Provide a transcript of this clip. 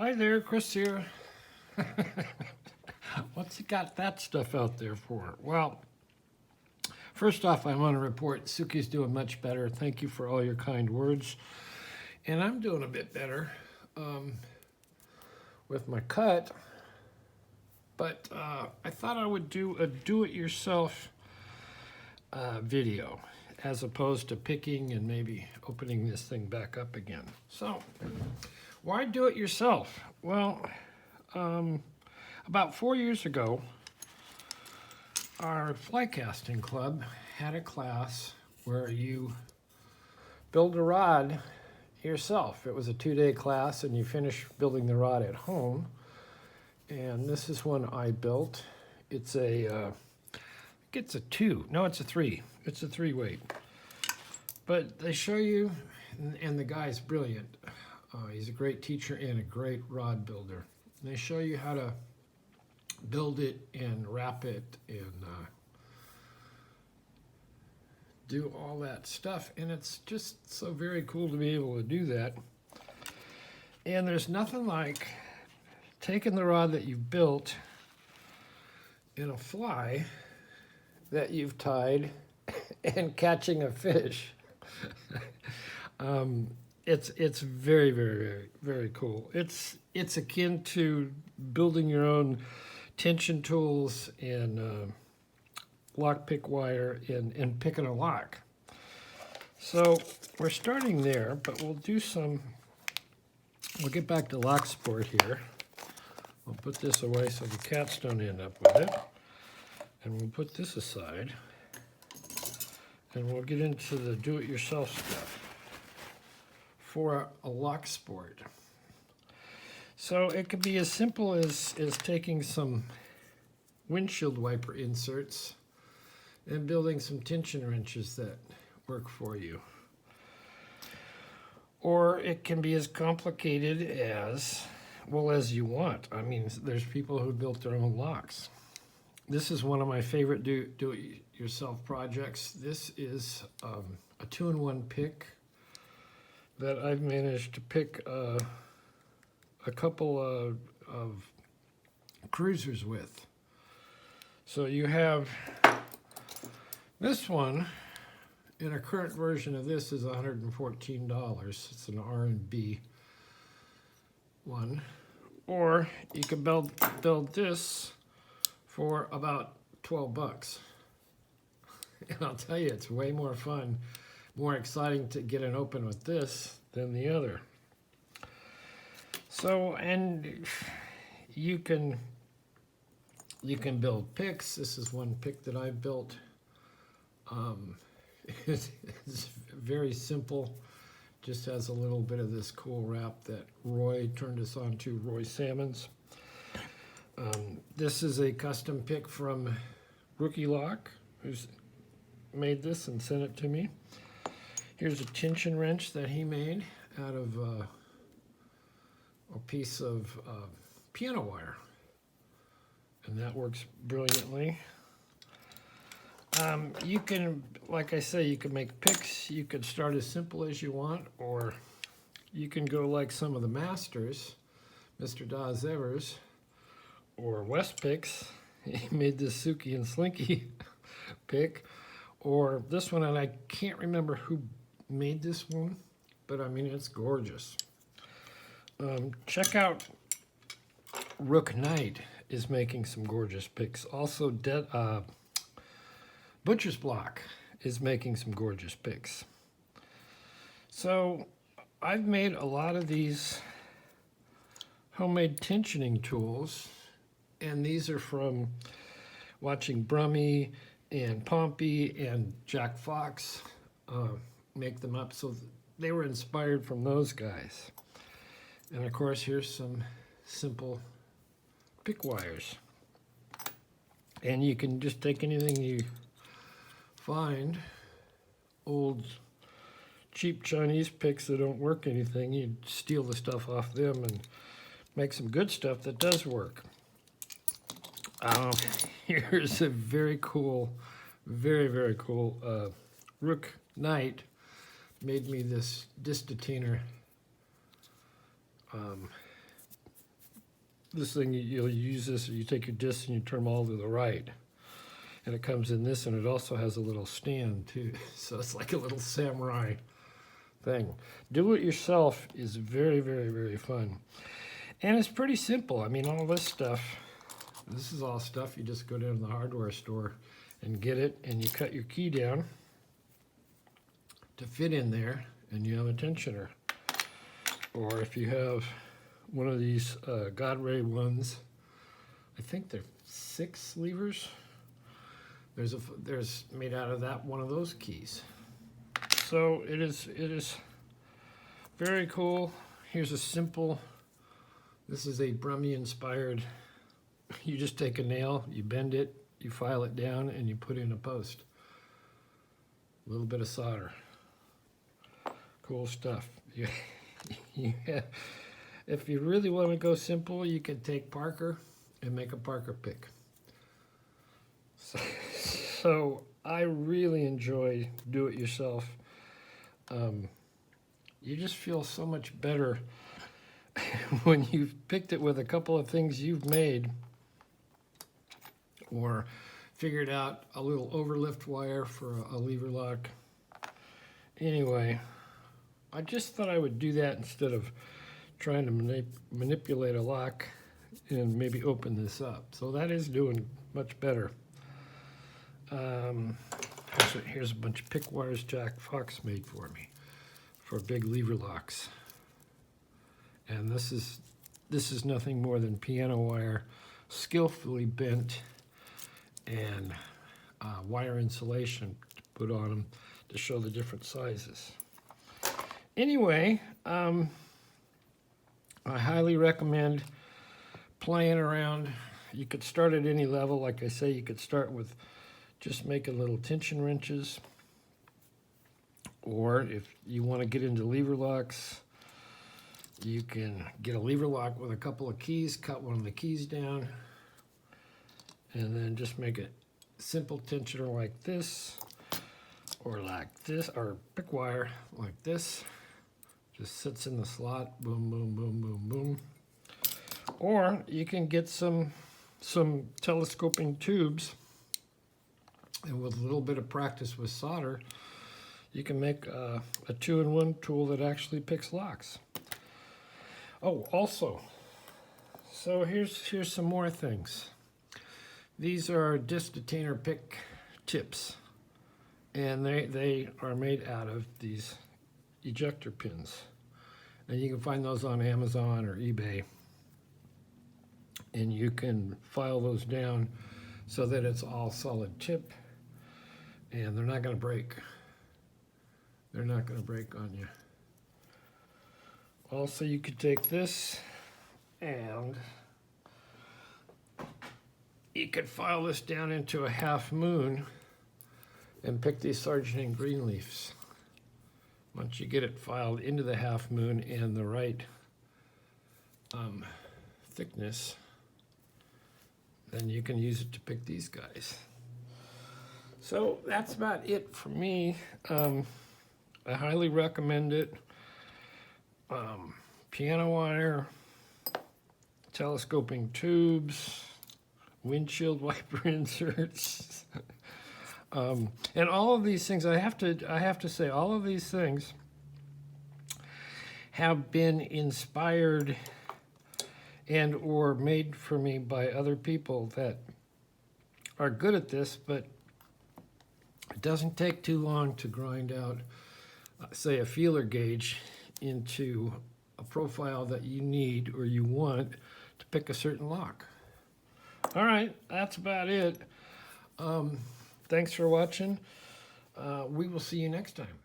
Hi there, Chris here. What's he got that stuff out there for? Well, first off, I want to report Suki's doing much better. Thank you for all your kind words. And I'm doing a bit better with my cut. But I thought I would do a do-it-yourself video as opposed to picking and maybe opening this thing back up again. So, why do it yourself? Well, about 4 years ago, our fly casting club had a class where you build a rod yourself. It was a 2-day class, and you finish building the rod at home. And this is one I built. It's a, I think it's a 2. No, it's a 3. It's a 3 weight. But they show you, and the guy's brilliant. He's a great teacher and a great rod builder. And they show you how to build it and wrap it and do all that stuff. And it's just so very cool to be able to do that. And there's nothing like taking the rod that you've built in a fly that you've tied and catching a fish. It's very, very, very, very cool. It's akin to building your own tension tools and lockpick wire and picking a lock. So we're starting there, but we'll get back to lock sport here. I'll put this away so the cats don't end up with it. And we'll put this aside. And we'll get into the do-it-yourself stuff for a lock sport. So it could be as simple as taking some windshield wiper inserts and building some tension wrenches that work for you. Or it can be as complicated as you want. I mean, there's people who built their own locks. This is one of my favorite do-it-yourself projects. This is a 2-in-1 pick that I've managed to pick a couple of cruisers with. So you have this one, and a current version of this is $114. It's an R&B one. Or you can build this for about 12 bucks. And I'll tell you, it's way more fun, more exciting to get an open with this than the other. So, and you can build picks. This is one pick that I built. It's very simple. Just has a little bit of this cool wrap that Roy turned us on to, Roy Salmons. This is a custom pick from Rookie Lock, who's made this and sent it to me. Here's a tension wrench that he made out of a piece of piano wire, and that works brilliantly. You can, like I say, you can make picks. You could start as simple as you want, or you can go like some of the masters, Mr. Dawes Evers, or West Picks. He made this Suki and Slinky pick, or this one, and I can't remember who made this one, but I mean, it's gorgeous. Check out Rook Knight is making some gorgeous picks. Also, Butcher's Block is making some gorgeous picks. So I've made a lot of these homemade tensioning tools, and these are from watching Brummy and Pompey and Jack Fox make them up. So they were inspired from those guys. And of course, here's some simple pick wires. And you can just take anything you find, old cheap Chinese picks that don't work anything, you steal the stuff off them and make some good stuff that does work. Here's a very cool, very, very cool Rook Knight made me this Distatainer this thing, you'll use this, you take your disc and you turn them all to the right. And it comes in this, and it also has a little stand too. So it's like a little samurai thing. Do it yourself is very, very, very fun. And it's pretty simple. I mean, all this stuff, this is all stuff you just go down to the hardware store and get it, and you cut your key down to fit in there, and you have a tensioner. Or if you have one of these Godray ones, I think they're 6 levers. There's made out of that one of those keys. So it is very cool. Here's a simple. This is a Brummy inspired. You just take a nail, you bend it, you file it down, and you put in a post. A little bit of solder. Cool stuff. Yeah. If you really want to go simple, you could take Parker and make a Parker pick. So I really enjoy do-it-yourself. You just feel so much better when you've picked it with a couple of things you've made, or figured out a little overlift wire for a lever lock. Anyway, I just thought I would do that instead of trying to manipulate a lock and maybe open this up. So that is doing much better. Here's a bunch of pick wires Jack Fox made for me for big lever locks. And this is nothing more than piano wire, skillfully bent, and wire insulation to put on them to show the different sizes. Anyway, I highly recommend playing around. You could start at any level. Like I say, you could start with just making little tension wrenches. Or if you want to get into lever locks, you can get a lever lock with a couple of keys, cut one of the keys down, and then just make a simple tensioner like this, or like this, or pick wire like this. Just sits in the slot, boom, boom, boom, boom, boom. Or you can get some telescoping tubes, and with a little bit of practice with solder, you can make a 2-in-1 tool that actually picks locks. Oh, also, so here's some more things. These are disc detainer pick tips, and they are made out of these ejector pins. And you can find those on Amazon or eBay. And you can file those down so that it's all solid tip, and they're not going to break. They're not going to break on you. Also, you could take this and you could file this down into a half moon and pick these Sargent & Greenleafs. Once you get it filed into the half moon and the right thickness, then you can use it to pick these guys. So that's about it for me. I highly recommend it. Piano wire, telescoping tubes, windshield wiper inserts, and all of these things. I have to say, all of these things have been inspired and or made for me by other people that are good at this, but it doesn't take too long to grind out, say, a feeler gauge into a profile that you need or you want to pick a certain lock. All right, that's about it. Thanks for watching. We will see you next time.